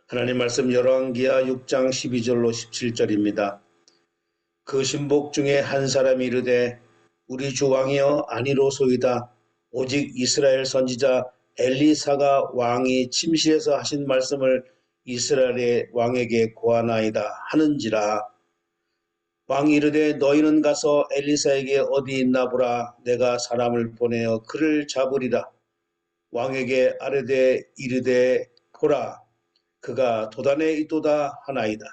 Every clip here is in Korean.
하나님 말씀 열왕기하 6장 12절로 17절입니다. 그 신복 중에 한 사람이 이르되 우리 주 왕이여 아니로소이다. 오직 이스라엘 선지자 엘리사가 왕이 침실에서 하신 말씀을 이스라엘의 왕에게 고하나이다 하는지라. 왕이 이르되 너희는 가서 엘리사에게 어디 있나 보라. 내가 사람을 보내어 그를 잡으리라. 왕에게 아뢰되 이르되 보라. 그가 도단에 있도다 하나이다.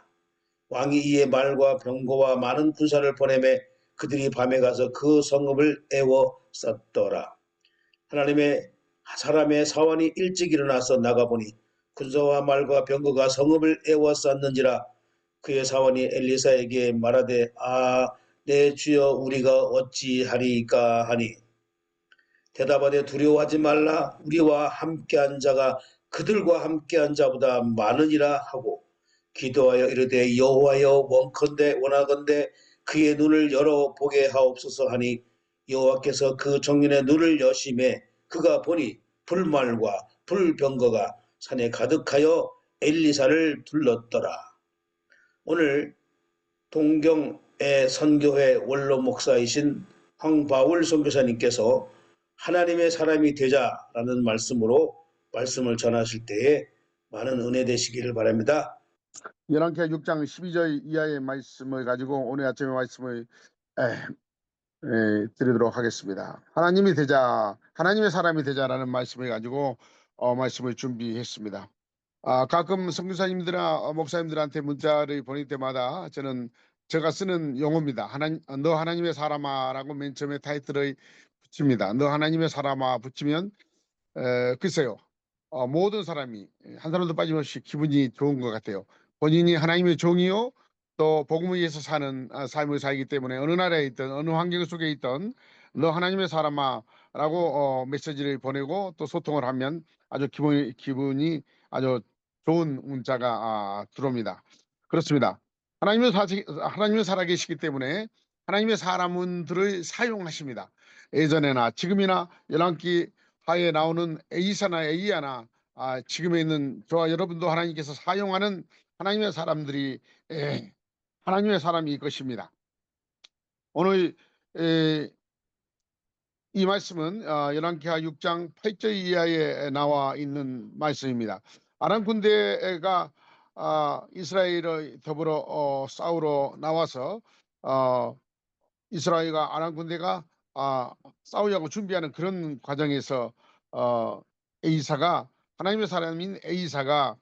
왕이 이에 말과 병거와 많은 군사를 보내매 그들이 밤에 가서 그 성읍을 에워쌌더라. 하나님의 사람의 사원이 일찍 일어나서 나가보니 군사와 말과 병거가 성읍을 에워쌌는지라. 그의 사원이 엘리사에게 말하되 내 주여 우리가 어찌하리까 하니 대답하되 두려워하지 말라. 우리와 함께한 자가 그들과 함께한 자보다 많으니라 하고 기도하여 이르되 여호와여 원하건대 그의 눈을 열어 보게 하옵소서 하니 여호와께서 그 청년의 눈을 여심해 그가 보니 불말과 불병거가 산에 가득하여 엘리사를 둘렀더라. 오늘 동경의 선교회 원로 목사이신 황바울 선교사님께서 하나님의 사람이 되자라는 말씀으로 말씀을 전하실 때에 많은 은혜 되시기를 바랍니다. 열왕기하 6장 12절 이하의 말씀을 가지고 오늘 아침의 말씀을 드리도록 하겠습니다. 하나님이 되자, 하나님의 사람이 되자라는 말씀을 가지고 말씀을 준비했습니다. 가끔 선교사님들이나 목사님들한테 문자를 보낼 때마다 저는 제가 쓰는 용어입니다. 너 하나님의 사람아라고 맨 처음에 타이틀을 붙입니다. 너 하나님의 사람아 붙이면 글쎄요. 모든 사람이 한 사람도 빠짐없이 기분이 좋은 것 같아요. 본인이 하나님의 종이요 또 복음을 위해서 사는 삶을 살기 때문에 어느 나라에 있든 어느 환경 속에 있든 너 하나님의 사람아라고 메시지를 보내고 또 소통을 하면 아주 기분이 아주 좋은 문자가 들어옵니다. 그렇습니다. 하나님은 살아계시기 때문에 하나님의 사람들을 사용하십니다. 예전에나 지금이나 열왕기 하에 나오는 에이사나 에이야나 지금에 있는 저와 여러분도 하나님께서 사용하는 하나님의 사람들이 하나님의 사람일 것입니다. 오늘 이 말씀은 열왕기하 6장 8절 이하에 나와 있는 말씀입니다. 아람 군대가 이스라엘을 더불어 싸우러 나와서 이스라엘과 아람 군대가 싸우려고 준비하는 그런 과정에서 에이사가 하나님의 사람인 에이사가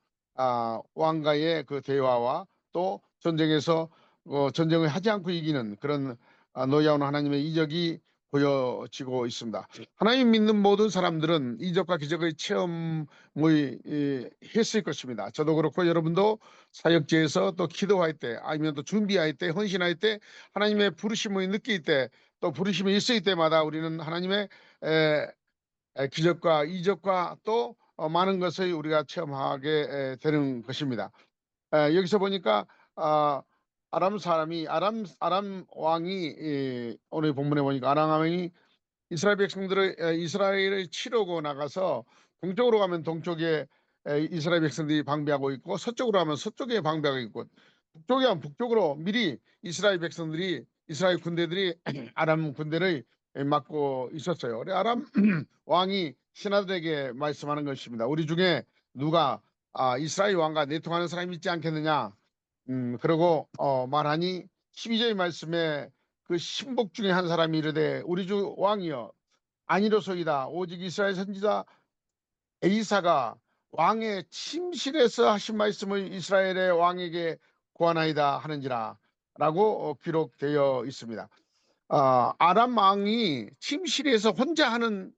왕과의 그 대화와 또 전쟁에서 전쟁을 하지 않고 이기는 그런 놀라운 하나님의 이적이 보여지고 있습니다. 하나님 믿는 모든 사람들은 이적과 기적의 체험을 했을 것입니다. 저도 그렇고 여러분도 사역지에서 또 기도할 때 아니면 또 준비할 때 헌신할 때 하나님의 부르심을 느낄 때 또 부르심이 있을 때마다 우리는 하나님의 기적과 이적과 또 많은 것을 우리가 체험하게 되는 것입니다. 여기서 보니까 아람 왕이 오늘 본문에 보니까 아람 왕이 이스라엘을 치르고 나가서 동쪽으로 가면 동쪽에 이스라엘 백성들이 방비하고 있고 서쪽으로 가면 서쪽에 방비하고 있고 북쪽에 가면 북쪽으로 미리 이스라엘 군대들이 아람 군대를 막고 있었어요. 그래 아람 왕이 신하들에게 말씀하는 것입니다. 우리 중에 누가 이스라엘 왕과 내통하는 사람이 있지 않겠느냐. 그러고 말하니 12절 말씀에 그 신복 중에 한 사람이 이르되 우리 주 왕이여 아니로소이다. 오직 이스라엘 선지자 에이사가 왕의 침실에서 하신 말씀을 이스라엘의 왕에게 고하나이다 하는지라 라고 기록되어 있습니다. 아람 왕이 침실에서 혼자 하는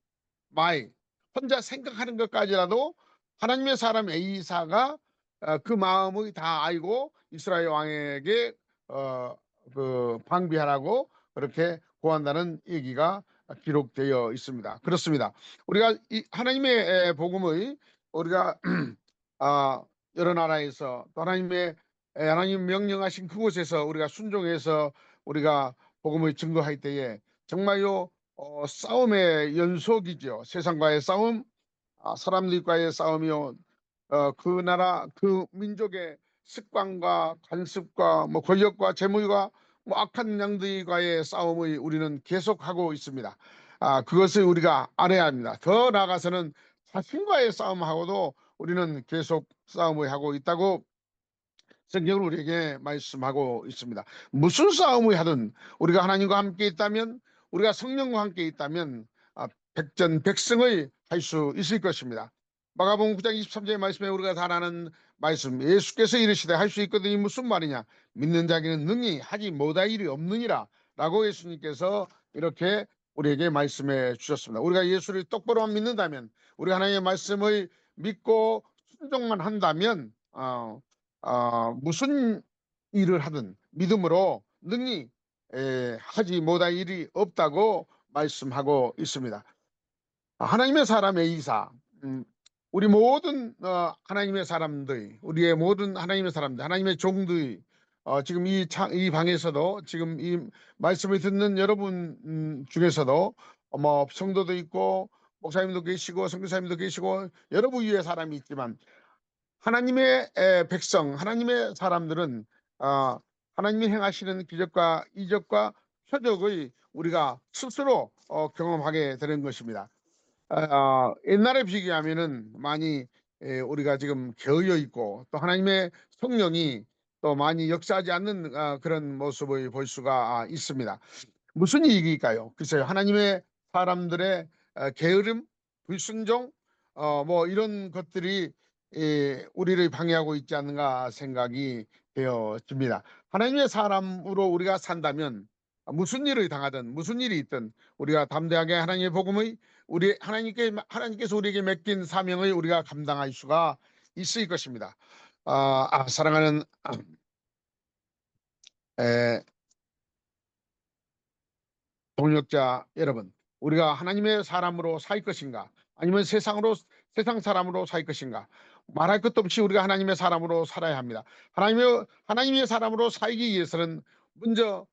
말, 혼자 생각하는 것까지라도 하나님의 사람 에이사가 그 마음을 다 알고 이스라엘 왕에게 그 방비하라고 그렇게 고한다는 얘기가 기록되어 있습니다. 그렇습니다. 우리가 이 하나님의 복음을 우리가 여러 나라에서 또 하나님 명령하신 그곳에서 우리가 순종해서 우리가 복음을 증거할 때에 정말로 싸움의 연속이죠. 세상과의 싸움, 사람들과의 싸움이요. 그 나라 그 민족의 습관과 관습과 뭐 권력과 재물과 뭐 악한 양들과의 싸움을 우리는 계속하고 있습니다. 그것을 우리가 알아야 합니다. 더 나아가서는 자신과의 싸움하고도 우리는 계속 싸움을 하고 있다고 성경은 우리에게 말씀하고 있습니다. 무슨 싸움을 하든 우리가 하나님과 함께 있다면, 우리가 성령과 함께 있다면 백전백승을 할 수 있을 것입니다. 마가복음 9장 23절의 말씀에 우리가 잘 아는 말씀, 예수께서 이르시되 할 수 있거든이 무슨 말이냐, 믿는 자에게는 능히 하지 못할 일이 없느니라 라고 예수님께서 이렇게 우리에게 말씀해 주셨습니다. 우리가 예수를 똑바로 믿는다면, 우리가 하나님의 말씀을 믿고 순종만 한다면 무슨 일을 하든 믿음으로 능히 하지 못할 일이 없다고 말씀하고 있습니다. 하나님의 사람 에이사, 우리 모든 하나님의 사람들, 우리의 모든 하나님의 사람들, 하나님의 종들, 지금 이 방에서도 지금 이 말씀을 듣는 여러분 중에서도 뭐 성도도 있고 목사님도 계시고 선교사님도 계시고 여러 부류의 사람이 있지만 하나님의 백성, 하나님의 사람들은 하나님이 행하시는 기적과 이적과 표적을 우리가 스스로 경험하게 되는 것입니다. 옛날에 비교하면은 많이 우리가 지금 게을러 있고 또 하나님의 성령이 또 많이 역사하지 않는 그런 모습을 볼 수가 있습니다. 무슨 얘기일까요? 글쎄요, 하나님의 사람들의 게으름, 불순종, 뭐 이런 것들이 우리를 방해하고 있지 않는가 생각이 되어집니다. 하나님의 사람으로 우리가 산다면 무슨 일을 당하든 무슨 일이 있든 우리가 담대하게 하나님의 복음의 하나님께서 우리에게 맡긴 사명을 우리가 감당할 수가 있을 것입니다. 사랑하는 에, 동역자 여러분, 우리가 하나님의 사람으로 살 것인가, 아니면 세상 사람으로 살 것인가? 말할 것도 없이 우리가 하나님의 사람으로 살아야 합니다. 하나님의 사람으로 살기 위해서는 먼저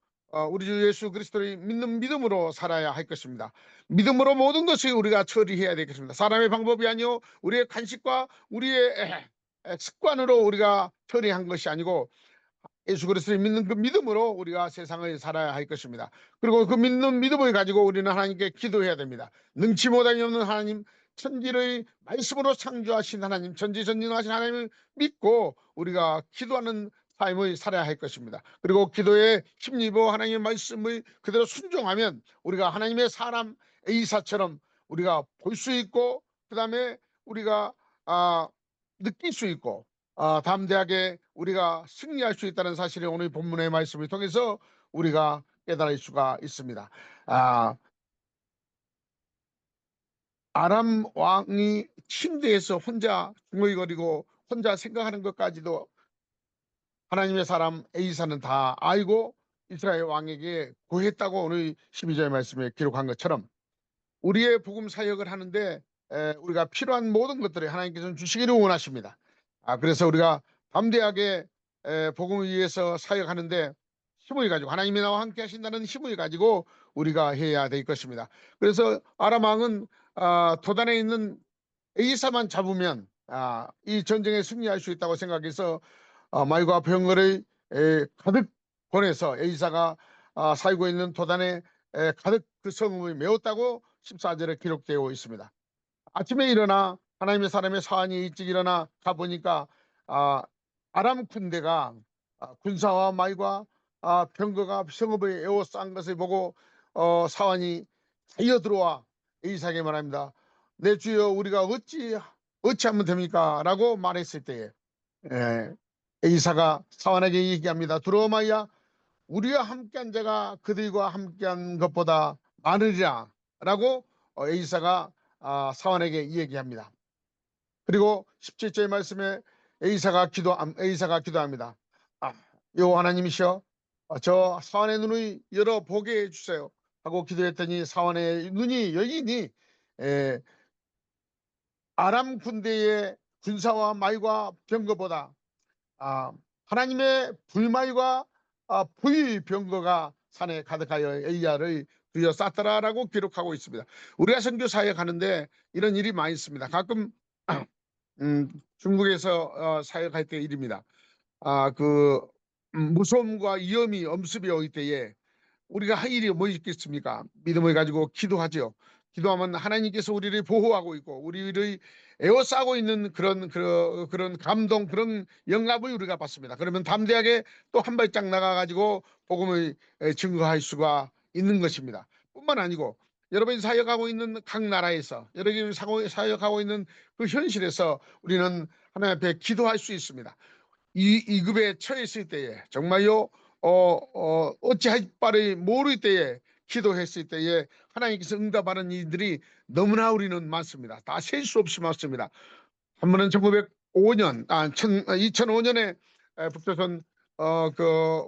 우리 주 예수 그리스도를 믿는 믿음으로 살아야 할 것입니다. 믿음으로 모든 것을 우리가 처리해야 되겠습니다. 사람의 방법이 아니요 우리의 간식과 우리의 습관으로 우리가 처리한 것이 아니고 예수 그리스도를 믿는 그 믿음으로 우리가 세상을 살아야 할 것입니다. 그리고 그 믿는 믿음을 가지고 우리는 하나님께 기도해야 됩니다. 능치 못함이 없는 하나님, 천지를 말씀으로 창조하신 하나님, 전지전능하신 하나님을 믿고 우리가 기도하는 삶을 살아야 할 것입니다. 그리고 기도에 힘입어 하나님의 말씀을 그대로 순종하면 우리가 하나님의 사람 에이사처럼 우리가 볼 수 있고, 그 다음에 우리가 느낄 수 있고, 담대하게 우리가 승리할 수 있다는 사실을 오늘 본문의 말씀을 통해서 우리가 깨달을 수가 있습니다. 아람 왕이 침대에서 혼자 중얼거리고 혼자 생각하는 것까지도 하나님의 사람 에이사는 다 알고 이스라엘 왕에게 고했다고 오늘 12절 말씀에 기록한 것처럼 우리의 복음 사역을 하는데 우리가 필요한 모든 것들을 하나님께서는 주시기를 원하십니다. 그래서 우리가 담대하게 복음을 위해서 사역하는데 힘을 가지고 하나님이 나와 함께 하신다는 힘을 가지고 우리가 해야 될 것입니다. 그래서 아람 왕은 도단에 있는 에이사만 잡으면 이 전쟁에 승리할 수 있다고 생각해서 말과 병거를 가득 보내서 에이사가 살고 있는 도단에 가득 그 성읍을 메웠다고 14절에 기록되어 있습니다. 아침에 일어나 하나님의 사람의 사환이 일찍 일어나 가보니까 아람 군대가 군사와 말과 병거가 성읍을 에워싼 것을 보고 사환이 달려들어와 에이사에게 말합니다. 내 주여 우리가 어찌하면 됩니까? 라고 말했을 때에 에이사가 사환에게 얘기합니다. 두려워마야 우리와 함께한 자가 그들과 함께한 것보다 많으리라 라고 에이사가 사환에게 얘기합니다. 그리고 17절 말씀에 에이사가 기도합니다. 여호와 하나님이시여 저 사환의 눈을 열어보게 해주세요 하고 기도했더니 사환의 눈이 열리니 아람 군대의 군사와 말과 병거보다 하나님의 불말과 불병거가 산에 가득하여 엘리야를 둘러쌌더라라고 기록하고 있습니다. 우리가 선교 사역하는데 이런 일이 많이 있습니다. 가끔 중국에서 사역할 때 일입니다. 그 무서움과 위험이 엄습이 오기 때에 우리가 할 일이 뭐 있겠습니까? 믿음을 가지고 기도하죠. 기도하면 하나님께서 우리를 보호하고 있고 우리를 에워싸고 있는 그런 감동, 그런 영감을 우리가 받습니다. 그러면 담대하게 또 한 발짝 나가가지고 복음을 증거할 수가 있는 것입니다. 뿐만 아니고 여러분이 사역하고 있는 각 나라에서 여러분이 사역하고 있는 그 현실에서 우리는 하나님 앞에 기도할 수 있습니다. 이 급에 처했을 때에 정말요 어찌할 바를 모를 때에 기도했을 때에 하나님께서 응답하는 이들이 너무나 우리는 많습니다. 다 셀 수 없이 많습니다. 한 번은 1905년 2005년에 북조선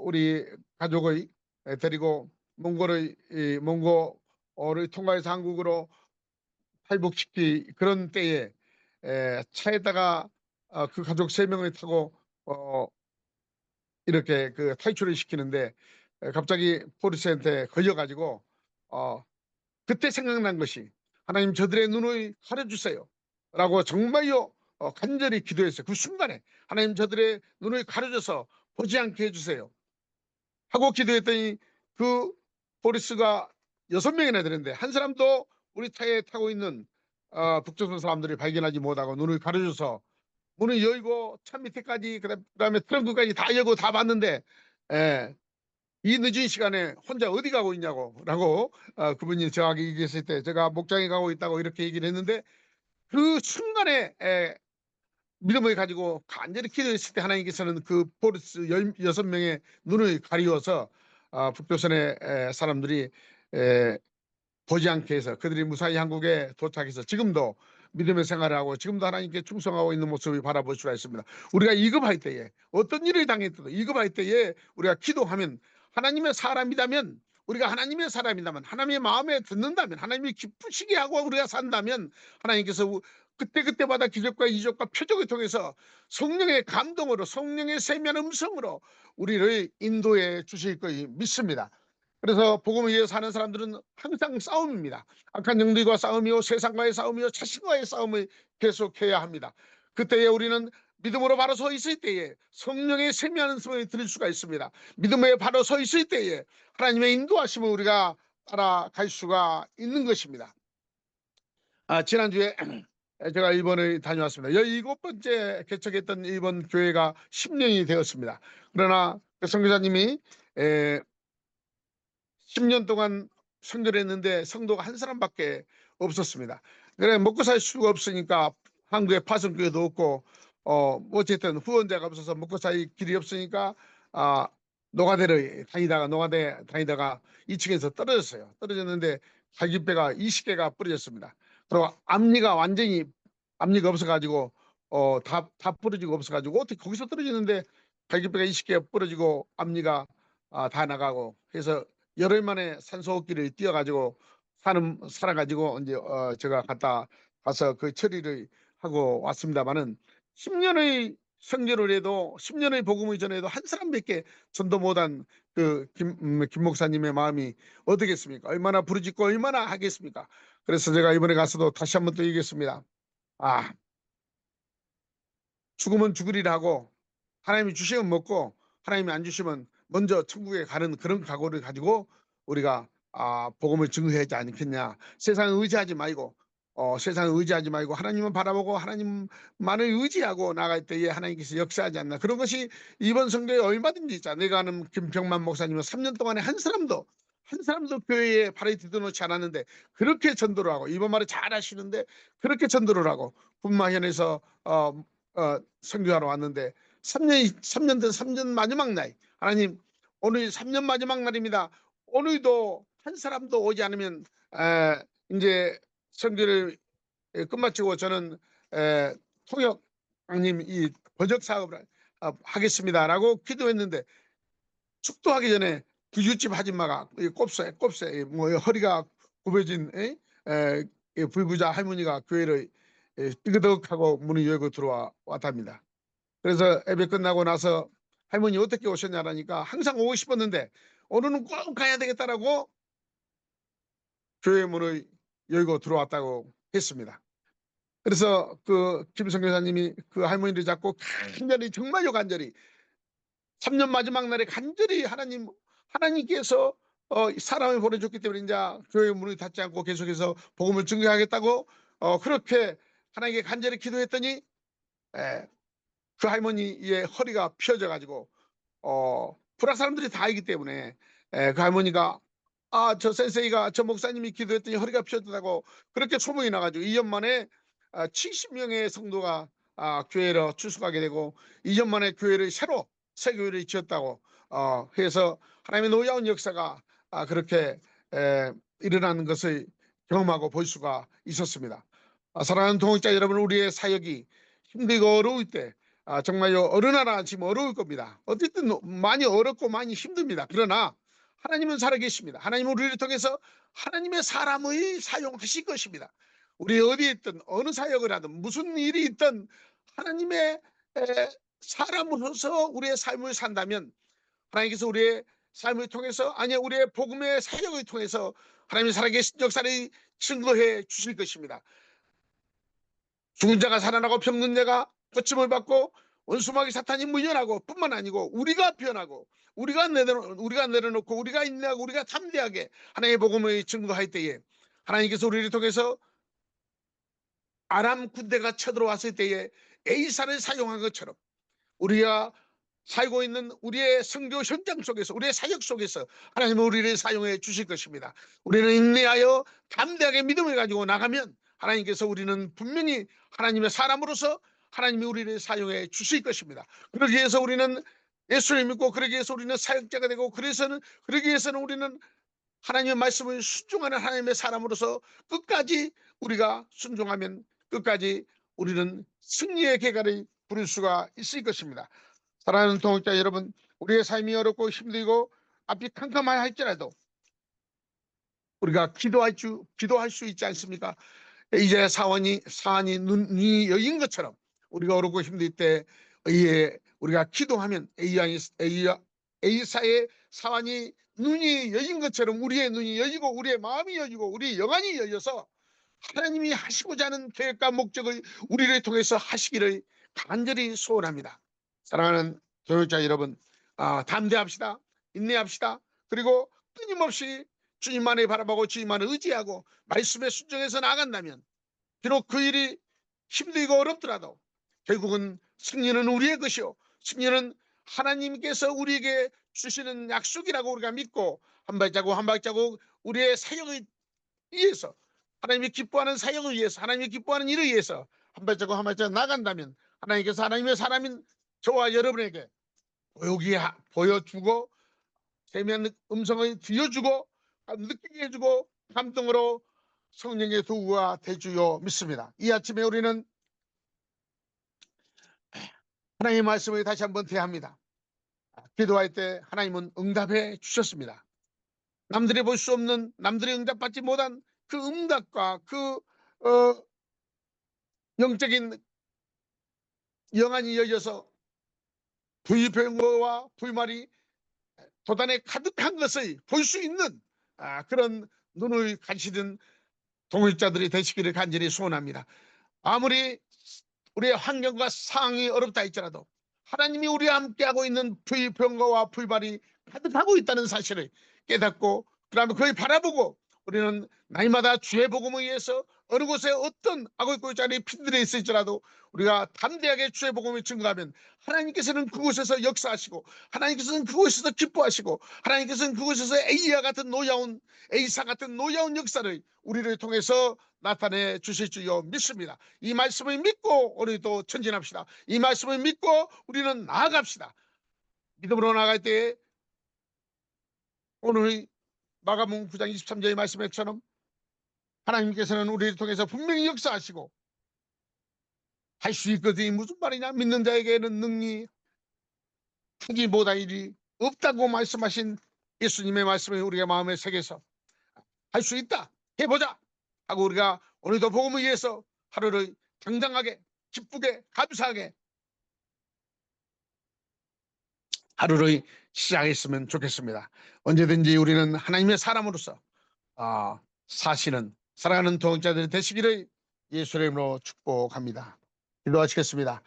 우리 가족의 데리고 몽고를 통과해서 한국으로 탈북시키 그런 때에 차에다가 그 가족 3명을 타고 이렇게 그 탈출을 시키는데 갑자기 포리스한테 걸려가지고 그때 생각난 것이 하나님 저들의 눈을 가려주세요 라고 정말요 간절히 기도했어요. 그 순간에 하나님 저들의 눈을 가려줘서 보지 않게 해주세요 하고 기도했더니 그 포리스가 6명이나 되는데 한 사람도 우리 차에 타고 있는 북조선 사람들을 발견하지 못하고 눈을 가려줘서 문을 열고 차 밑에까지 그다음에 트렁크까지 다 열고 다 봤는데 예, 이 늦은 시간에 혼자 어디 가고 있냐고 라고 그분이 저에게 얘기했을 때 제가 목장에 가고 있다고 이렇게 얘기를 했는데 그 순간에 믿음을 가지고 간절히 기도했을 때 하나님께서는 그 포리스 6명의 눈을 가리워서 북조선의 사람들이 보지 않게 해서 그들이 무사히 한국에 도착해서 지금도 믿음의 생활을 하고 지금도 하나님께 충성하고 있는 모습을 바라볼 수가 있습니다. 우리가 이급할 때에 어떤 일을 당했어도 이급할 때에 우리가 기도하면 하나님의 사람이라면 우리가 하나님의 사람이라면 하나님의 마음에 듣는다면 하나님이 기쁘시게 하고 우리가 산다면 하나님께서 그때그때마다 기적과 이적과 표적을 통해서 성령의 감동으로 성령의 세미한 음성으로 우리를 인도해 주실 것을 믿습니다. 그래서 복음을 위해 사는 사람들은 항상 싸움입니다. 악한 영들과 싸움이요 세상과의 싸움이요 자신과의 싸움을 계속해야 합니다. 그때에 우리는 믿음으로 바로 서 있을 때에 성령의 세미한 음성을 들을 수가 있습니다. 믿음에 바로 서 있을 때에 하나님의 인도하심을 우리가 따라갈 수가 있는 것입니다. 지난주에 제가 일본을 다녀왔습니다. 17번째 개척했던 일본 교회가 10년이 되었습니다. 그러나 그 선교사님이 10년 동안 선교를 했는데 성도가 한 사람밖에 없었습니다. 그래 먹고 살 수가 없으니까 한국에 파송교회도 없고 어쨌든 후원자가 없어서 먹고 살 길이 없으니까 노가대 다니다가 2층에서 떨어졌어요. 떨어졌는데 갈기뼈가 20개가 부러졌습니다. 그리고 앞니가 없어가지고 다 부러지고 없어가지고 어떻게 거기서 떨어지는데 갈기뼈가 20개가 부러지고 앞니가 다 나가고 해서 열흘 만에 산소호흡기를 띄워가지고 살아가지고 이제 제가 가서 그 처리를 하고 왔습니다만은 10년의 선교를 해도 10년의 복음을 전해도 한 사람밖에 전도 못한 그 김 목사님의 마음이 어떻겠습니까? 얼마나 부르짖고 얼마나 하겠습니까? 그래서 제가 이번에 가서도 다시 한번 또 얘기했습니다. 죽으면 죽으리라 하고 하나님이 주시면 먹고 하나님이 안 주시면 먼저 천국에 가는 그런 각오를 가지고 우리가 복음을 증거해야 하지 않겠냐. 세상을 의지하지 말고 하나님을 바라보고 하나님만을 의지하고 나갈 때에 하나님께서 역사하지 않나. 그런 것이 이번 선교에 얼마든지 있자. 내가 아는 김평만 목사님은 3년 동안에 한 사람도 교회에 발을 디뎌놓지 않았는데 그렇게 전도를 하고 이번 말을 잘 하시는데 그렇게 전도를 하고 분마현에서 선교하러 왔는데 3년 된 3년 마지막 날 하나님 오늘 3년 마지막 날입니다. 오늘도 한 사람도 오지 않으면 이제 선교를 끝마치고 저는 통역님 이 번역 사업을 하겠습니다라고 기도했는데 축도하기 전에 그 유집 아줌마가 곱새 뭐 허리가 굽어진 불구자 할머니가 교회를 삐그덕하고 문을 열고 들어왔답니다. 그래서 예배 끝나고 나서 할머니 어떻게 오셨냐라니까 항상 오고 싶었는데 오늘은 꼭 가야 되겠다라고 교회 문을 열고 들어왔다고 했습니다. 그래서 그 김성 교사님이 그 할머니를 잡고 간절히 정말로 간절히 3년 마지막 날에 간절히 하나님께서 사람을 보내줬기 때문에 이제 교회 문을 닫지 않고 계속해서 복음을 증거하겠다고 그렇게 하나님께 간절히 기도했더니 그 할머니의 허리가 펴져 가지고 불악 사람들이 다 알기 때문에 그 할머니가 저 센세이가 저 목사님이 기도했더니 허리가 펴졌다고 그렇게 소문이 나가지고 2년 만에 70명의 성도가 교회로 출석하게 되고 2년 만에 교회를 새로 새 교회를 지었다고 해서 하나님의 놀라운 역사가 그렇게 일어나는 것을 경험하고 볼 수가 있었습니다. 사랑하는 동역자 여러분, 우리의 사역이 힘들고 어려울 때 정말요 어느 나라 지금 어려울 겁니다. 어쨌든 많이 어렵고 많이 힘듭니다. 그러나 하나님은 살아계십니다. 하나님은 우리를 통해서 하나님의 사람을 사용하실 것입니다. 우리 어디에 있든 어느 사역을 하든 무슨 일이 있든 하나님의 사람으로서 우리의 삶을 산다면 하나님께서 우리의 삶을 통해서 아니 우리의 복음의 사역을 통해서 하나님의 살아계신 역사를 증거해 주실 것입니다. 죽은 자가 살아나고 병든 자가 고침을 받고 원수마귀 사탄이 물려나고 뿐만 아니고 우리가 변하고 우리가 내려놓고 우리가 인내하고 우리가 담대하게 하나님의 복음을 증거할 때에 하나님께서 우리를 통해서 아람 군대가 쳐들어왔을 때에 에이사를 사용한 것처럼 우리가 살고 있는 우리의 선교 현장 속에서 우리의 사역 속에서 하나님은 우리를 사용해 주실 것입니다. 우리는 인내하여 담대하게 믿음을 가지고 나가면 하나님께서 우리는 분명히 하나님의 사람으로서 하나님이 우리를 사용해 주실 것입니다. 그러기 위해서 우리는 예수를 믿고 그러기 위해서 우리는 사역자가 되고 그러기 위해서는 우리는 하나님의 말씀을 순종하는 하나님의 사람으로서 끝까지 우리가 순종하면 끝까지 우리는 승리의 계가를 부를 수가 있을 것입니다. 사랑하는 동역자 여러분, 우리의 삶이 어렵고 힘들고 앞이 캄캄하여 할지라도 우리가 기도할 수 있지 않습니까? 이제 사안이 눈이 여인 것처럼 우리가 어렵고 힘들 때 우리가 기도하면 에이사의 사안이 눈이 여인 것처럼 우리의 눈이 열리고 우리의 마음이 열리고 우리의 영안이 열려서 하나님이 하시고자 하는 계획과 목적을 우리를 통해서 하시기를 간절히 소원합니다. 사랑하는 교육자 여러분, 담대합시다. 인내합시다. 그리고 끊임없이 주님만을 바라보고 주님만을 의지하고 말씀에 순종해서 나간다면 비록 그 일이 힘들고 어렵더라도 결국은 승리는 우리의 것이요 승리는 하나님께서 우리에게 주시는 약속이라고 우리가 믿고 한 발자국 우리의 사역을 위해서 하나님이 기뻐하는 사역을 위해서 하나님이 기뻐하는 일을 위해서 한 발자국 나간다면 하나님께서 하나님의 사람인 저와 여러분에게 보여주고 세미한 음성을 들려주고 느끼게 해주고 감동으로 성령의 도구가 되주요 믿습니다. 이 아침에 우리는 하나님의 말씀을 다시 한번 대합니다. 기도할 때 하나님은 응답해 주셨습니다. 남들이 볼 수 없는 남들이 응답받지 못한 그 응답과 그 영적인 영안이 열려서 불평과 불말이 도단에 가득한 것을 볼 수 있는 그런 눈을 가지는 동역자들이 되시기를 간절히 소원합니다. 아무리 우리의 환경과 상황이 어렵다 할지라도 하나님이 우리와 함께하고 있는 불평과 불발이 가득하고 있다는 사실을 깨닫고 그다음에 그걸 바라보고 우리는 날마다 주의 복음을 위해서 어느 곳에 어떤 악을 꼴자리 핀들에 있을지라도 우리가 담대하게 주의 복음을 증거하면 하나님께서는 그곳에서 역사하시고 하나님께서는 그곳에서 기뻐하시고 하나님께서는 그곳에서 에이사 같은 노여운 역사를 우리를 통해서 나타내 주실 줄로 믿습니다. 이 말씀을 믿고 오늘도 전진합시다. 이 말씀을 믿고 우리는 나아갑시다. 믿음으로 나아갈 때 오늘 마가복음 9장 23절의 말씀처럼 하나님께서는 우리를 통해서 분명히 역사하시고 할 수 있거든요. 무슨 말이냐? 믿는 자에게는 능히 하지 못할 일이 없다고 말씀하신 예수님의 말씀을 우리가 마음에 새겨서 할 수 있다, 해보자 하고 우리가 오늘도 복음을 위해서 하루를 당당하게 기쁘게 감사하게 하루를 시작했으면 좋겠습니다. 언제든지 우리는 하나님의 사람으로서 사시는 사랑하는 동역자들이 되시기를 예수의 이름으로 축복합니다. 기도하시겠습니다.